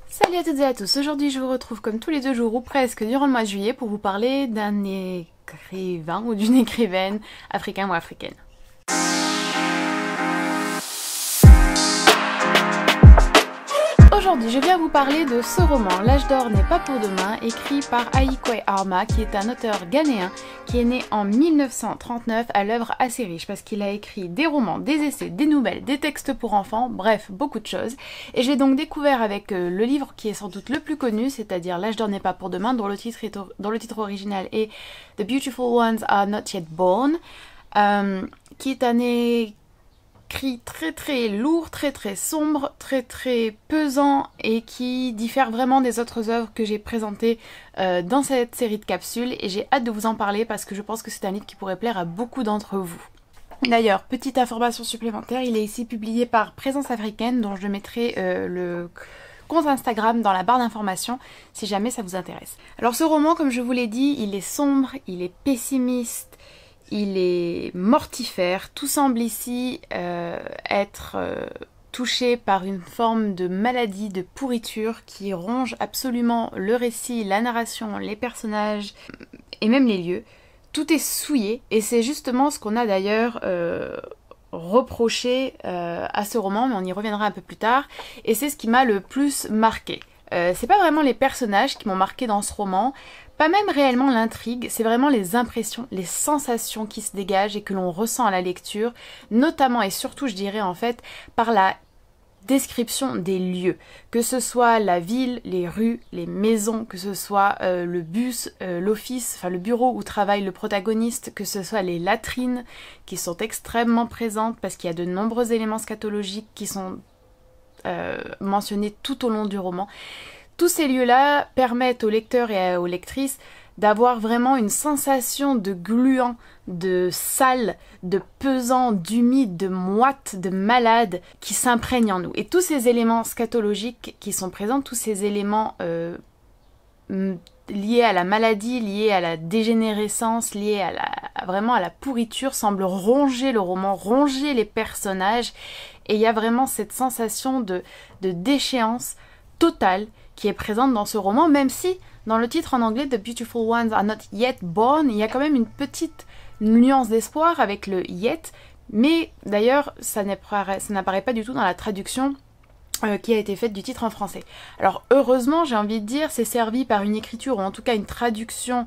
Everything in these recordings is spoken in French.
Salut à toutes et à tous, aujourd'hui je vous retrouve comme tous les 2 jours ou presque durant le mois de juillet pour vous parler d'un écrivain ou d'une écrivaine africain ou africaine. Aujourd'hui, je viens vous parler de ce roman, L'âge d'or n'est pas pour demain, écrit par Ayikwei Arma, qui est un auteur ghanéen qui est né en 1939 à l'œuvre assez riche parce qu'il a écrit des romans, des essais, des nouvelles, des textes pour enfants, bref, beaucoup de choses. Et je l'ai donc découvert avec le livre qui est sans doute le plus connu, c'est-à-dire L'âge d'or n'est pas pour demain, dont le titre original est The Beautiful Ones Are Not Yet Born, qui est un écrit très lourd, très sombre, très pesant et qui diffère vraiment des autres œuvres que j'ai présentées dans cette série de capsules et j'ai hâte de vous en parler parce que je pense que c'est un livre qui pourrait plaire à beaucoup d'entre vous. D'ailleurs, petite information supplémentaire, il est ici publié par Présence Africaine dont je mettrai le compte Instagram dans la barre d'informations si jamais ça vous intéresse. Alors ce roman, comme je vous l'ai dit, il est sombre, il est pessimiste, il est mortifère, tout semble ici être touché par une forme de maladie, de pourriture qui ronge absolument le récit, la narration, les personnages et même les lieux. Tout est souillé et c'est justement ce qu'on a d'ailleurs reproché à ce roman, mais on y reviendra un peu plus tard, et c'est ce qui m'a le plus marqué. C'est pas vraiment les personnages qui m'ont marqué dans ce roman, pas même réellement l'intrigue, c'est vraiment les impressions, les sensations qui se dégagent et que l'on ressent à la lecture, notamment et surtout je dirais en fait par la description des lieux, que ce soit la ville, les rues, les maisons, que ce soit le bus, l'office, enfin le bureau où travaille le protagoniste, que ce soit les latrines qui sont extrêmement présentes parce qu'il y a de nombreux éléments scatologiques qui sont mentionnés tout au long du roman. Tous ces lieux-là permettent aux lecteurs et aux lectrices d'avoir vraiment une sensation de gluant, de sale, de pesant, d'humide, de moite, de malade qui s'imprègnent en nous. Et tous ces éléments scatologiques qui sont présents, tous ces éléments liés à la maladie, liés à la dégénérescence, liés à vraiment à la pourriture, semblent ronger le roman, ronger les personnages. Et il y a vraiment cette sensation de déchéance totale qui est présente dans ce roman, même si dans le titre en anglais The Beautiful Ones Are Not Yet Born, il y a quand même une petite nuance d'espoir avec le yet, mais d'ailleurs ça n'apparaît pas du tout dans la traduction qui a été faite du titre en français. Alors heureusement, j'ai envie de dire, c'est servi par une écriture ou en tout cas une traduction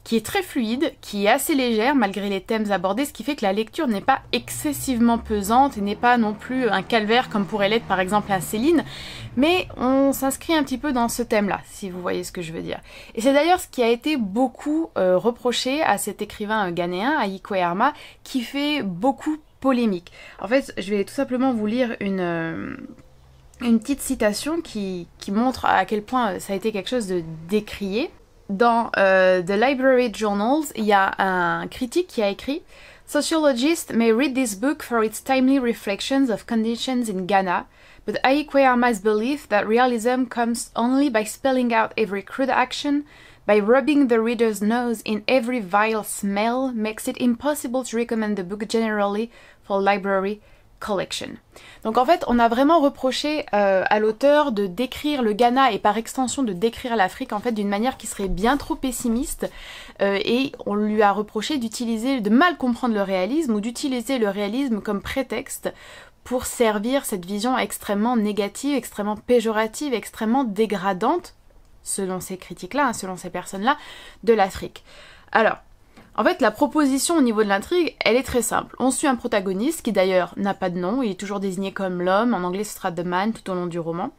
qui est très fluide, qui est assez légère malgré les thèmes abordés, ce qui fait que la lecture n'est pas excessivement pesante et n'est pas non plus un calvaire comme pourrait l'être par exemple un Céline, mais on s'inscrit un petit peu dans ce thème-là, si vous voyez ce que je veux dire. Et c'est d'ailleurs ce qui a été beaucoup reproché à cet écrivain ghanéen, Ayikwei Arma, qui fait beaucoup polémique. En fait, je vais tout simplement vous lire une petite citation qui montre à quel point ça a été quelque chose de décrié. Dans The Library Journals, il y a un critique qui a écrit Sociologists may read this book for its timely reflections of conditions in Ghana, but Ayikwei Arma's belief that realism comes only by spelling out every crude action, by rubbing the reader's nose in every vile smell, makes it impossible to recommend the book generally for library collection. Donc en fait, on a vraiment reproché à l'auteur de décrire le Ghana et par extension de décrire l'Afrique en fait d'une manière qui serait bien trop pessimiste et on lui a reproché de mal comprendre le réalisme ou d'utiliser le réalisme comme prétexte pour servir cette vision extrêmement négative, extrêmement péjorative, extrêmement dégradante, selon ces critiques-là, selon ces personnes-là, de l'Afrique. Alors, en fait, la proposition au niveau de l'intrigue, elle est très simple. On suit un protagoniste qui d'ailleurs n'a pas de nom, il est toujours désigné comme l'homme, en anglais ce sera The Man tout au long du roman,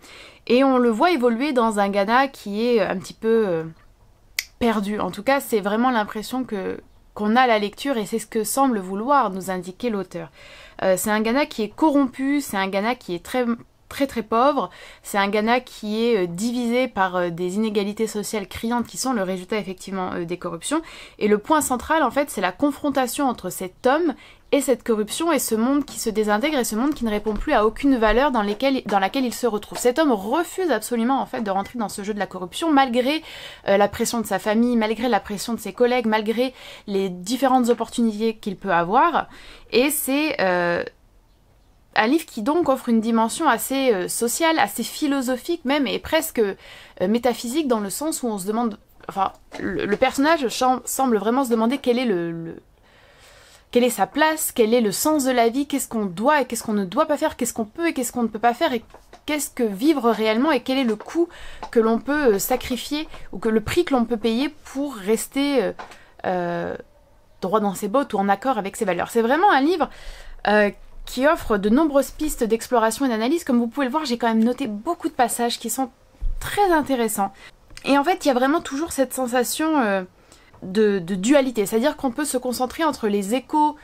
et on le voit évoluer dans un Ghana qui est un petit peu perdu. En tout cas, c'est vraiment l'impression qu'on a à la lecture et c'est ce que semble vouloir nous indiquer l'auteur. C'est un Ghana qui est corrompu, c'est un Ghana qui est très pauvre, c'est un Ghana qui est divisé par des inégalités sociales criantes qui sont le résultat effectivement des corruptions, et le point central en fait c'est la confrontation entre cet homme et cette corruption et ce monde qui se désintègre et ce monde qui ne répond plus à aucune valeur dans laquelle il se retrouve. Cet homme refuse absolument en fait de rentrer dans ce jeu de la corruption malgré la pression de sa famille, malgré la pression de ses collègues, malgré les différentes opportunités qu'il peut avoir, et c'est Un livre qui donc offre une dimension assez sociale, assez philosophique même, et presque métaphysique, dans le sens où on se demande... Enfin, le personnage semble vraiment se demander quel est quelle est sa place, quel est le sens de la vie, qu'est-ce qu'on doit et qu'est-ce qu'on ne doit pas faire, qu'est-ce qu'on peut et qu'est-ce qu'on ne peut pas faire, et qu'est-ce que vivre réellement, et quel est le coût que l'on peut sacrifier, ou que le prix que l'on peut payer pour rester droit dans ses bottes ou en accord avec ses valeurs. C'est vraiment un livre qui offre de nombreuses pistes d'exploration et d'analyse. Comme vous pouvez le voir, j'ai quand même noté beaucoup de passages qui sont très intéressants. Et en fait, il y a vraiment toujours cette sensation de dualité, c'est-à-dire qu'on peut se concentrer entre les échos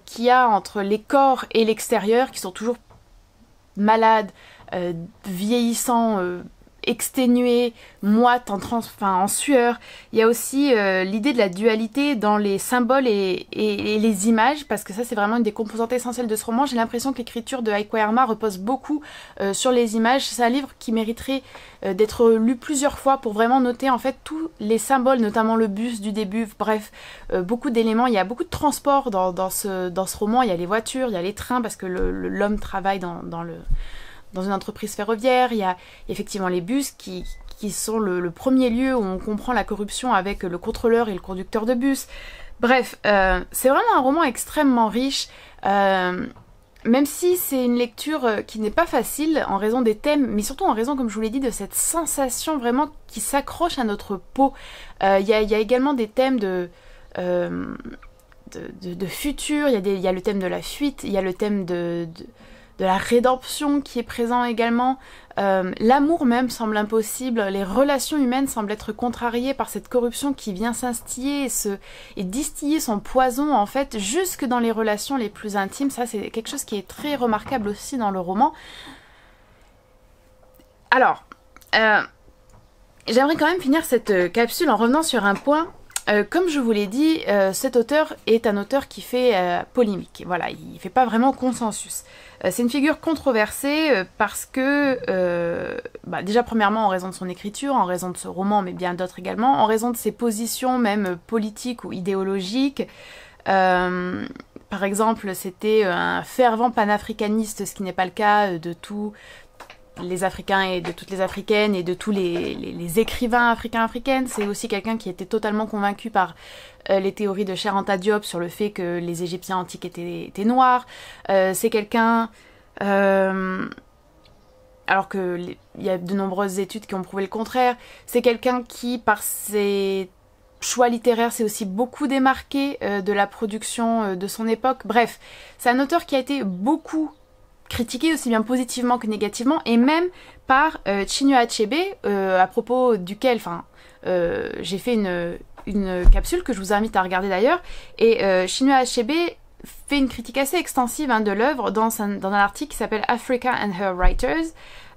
qu'il y a entre les corps et l'extérieur, qui sont toujours malades, vieillissants, exténués, moites, en sueur. Il y a aussi l'idée de la dualité dans les symboles et les images, parce que ça c'est vraiment une des composantes essentielles de ce roman. J'ai l'impression que l'écriture de Heiko Arma repose beaucoup sur les images. C'est un livre qui mériterait d'être lu plusieurs fois pour vraiment noter en fait tous les symboles, notamment le bus du début, bref, beaucoup d'éléments. Il y a beaucoup de transport dans ce roman. Il y a les voitures, il y a les trains, parce que l'homme travaille dans une entreprise ferroviaire. Il y a effectivement les bus qui sont le premier lieu où on comprend la corruption avec le contrôleur et le conducteur de bus. Bref, c'est vraiment un roman extrêmement riche, même si c'est une lecture qui n'est pas facile en raison des thèmes, mais surtout en raison, comme je vous l'ai dit, de cette sensation vraiment qui s'accroche à notre peau. Il y a également des thèmes de futur, il y a le thème de la fuite, il y a le thème de la rédemption qui est présent également. L'amour même semble impossible, les relations humaines semblent être contrariées par cette corruption qui vient s'instiller et distiller son poison en fait jusque dans les relations les plus intimes. Ça c'est quelque chose qui est très remarquable aussi dans le roman. Alors, j'aimerais quand même finir cette capsule en revenant sur un point. Comme je vous l'ai dit, cet auteur est un auteur qui fait polémique. Voilà, il ne fait pas vraiment consensus. C'est une figure controversée parce que, déjà premièrement en raison de son écriture, en raison de ce roman, mais bien d'autres également, en raison de ses positions même politiques ou idéologiques. Par exemple, c'était un fervent panafricaniste, ce qui n'est pas le cas de tous les Africains et de toutes les Africaines et de tous les écrivains africains-africaines. C'est aussi quelqu'un qui était totalement convaincu par les théories de Cheikh Anta Diop sur le fait que les Égyptiens antiques étaient noirs. C'est quelqu'un... alors qu'il y a de nombreuses études qui ont prouvé le contraire. C'est quelqu'un qui, par ses choix littéraires, s'est aussi beaucoup démarqué de la production de son époque. Bref, c'est un auteur qui a été beaucoup critiqué aussi bien positivement que négativement, et même par Chinua Achebe, à propos duquel j'ai fait une capsule que je vous invite à regarder d'ailleurs, et Chinua Achebe fait une critique assez extensive de l'œuvre dans un article qui s'appelle Africa and Her Writers.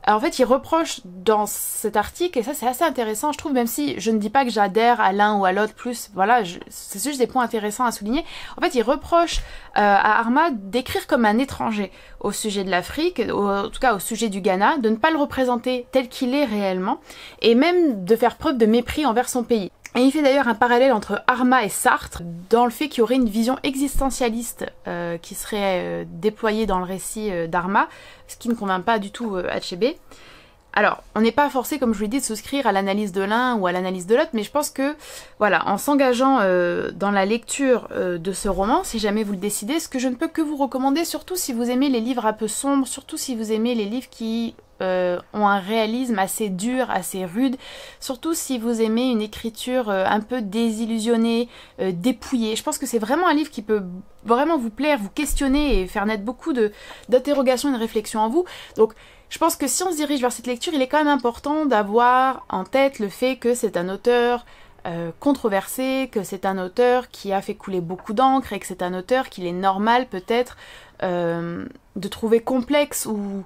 Alors, en fait, il reproche dans cet article, et ça c'est assez intéressant je trouve, même si je ne dis pas que j'adhère à l'un ou à l'autre plus, voilà, c'est juste des points intéressants à souligner. En fait, il reproche à Arma d'écrire comme un étranger au sujet de l'Afrique, en tout cas au sujet du Ghana, de ne pas le représenter tel qu'il est réellement, et même de faire preuve de mépris envers son pays. Et il fait d'ailleurs un parallèle entre Arma et Sartre dans le fait qu'il y aurait une vision existentialiste qui serait déployée dans le récit d'Arma, ce qui ne convainc pas du tout Achebe. Alors, on n'est pas forcé, comme je vous l'ai dit, de souscrire à l'analyse de l'un ou à l'analyse de l'autre, mais je pense que, voilà, en s'engageant dans la lecture de ce roman, si jamais vous le décidez, ce que je ne peux que vous recommander, surtout si vous aimez les livres un peu sombres, surtout si vous aimez les livres qui ont un réalisme assez dur, assez rude, surtout si vous aimez une écriture un peu désillusionnée, dépouillée. Je pense que c'est vraiment un livre qui peut vraiment vous plaire, vous questionner et faire naître beaucoup d'interrogations et de réflexions en vous. Donc, je pense que si on se dirige vers cette lecture, il est quand même important d'avoir en tête le fait que c'est un auteur controversé, que c'est un auteur qui a fait couler beaucoup d'encre et que c'est un auteur qu'il est normal peut-être de trouver complexe ou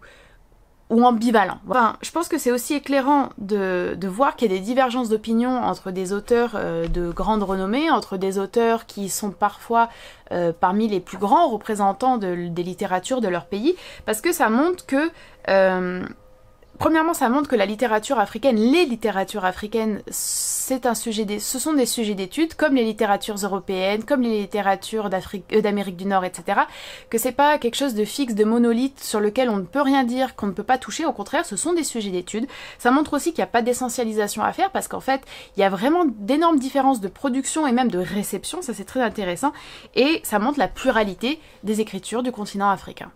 ambivalent. Enfin, je pense que c'est aussi éclairant de voir qu'il y a des divergences d'opinion entre des auteurs de grande renommée, entre des auteurs qui sont parfois parmi les plus grands représentants des littératures de leur pays, parce que ça montre que Premièrement, ça montre que la littérature africaine, les littératures africaines, ce sont des sujets d'études, comme les littératures européennes, comme les littératures d'Amérique du Nord, etc. Que c'est pas quelque chose de fixe, de monolithe, sur lequel on ne peut rien dire, qu'on ne peut pas toucher. Au contraire, ce sont des sujets d'études. Ça montre aussi qu'il n'y a pas d'essentialisation à faire, parce qu'en fait, il y a vraiment d'énormes différences de production et même de réception, ça c'est très intéressant. Et ça montre la pluralité des écritures du continent africain.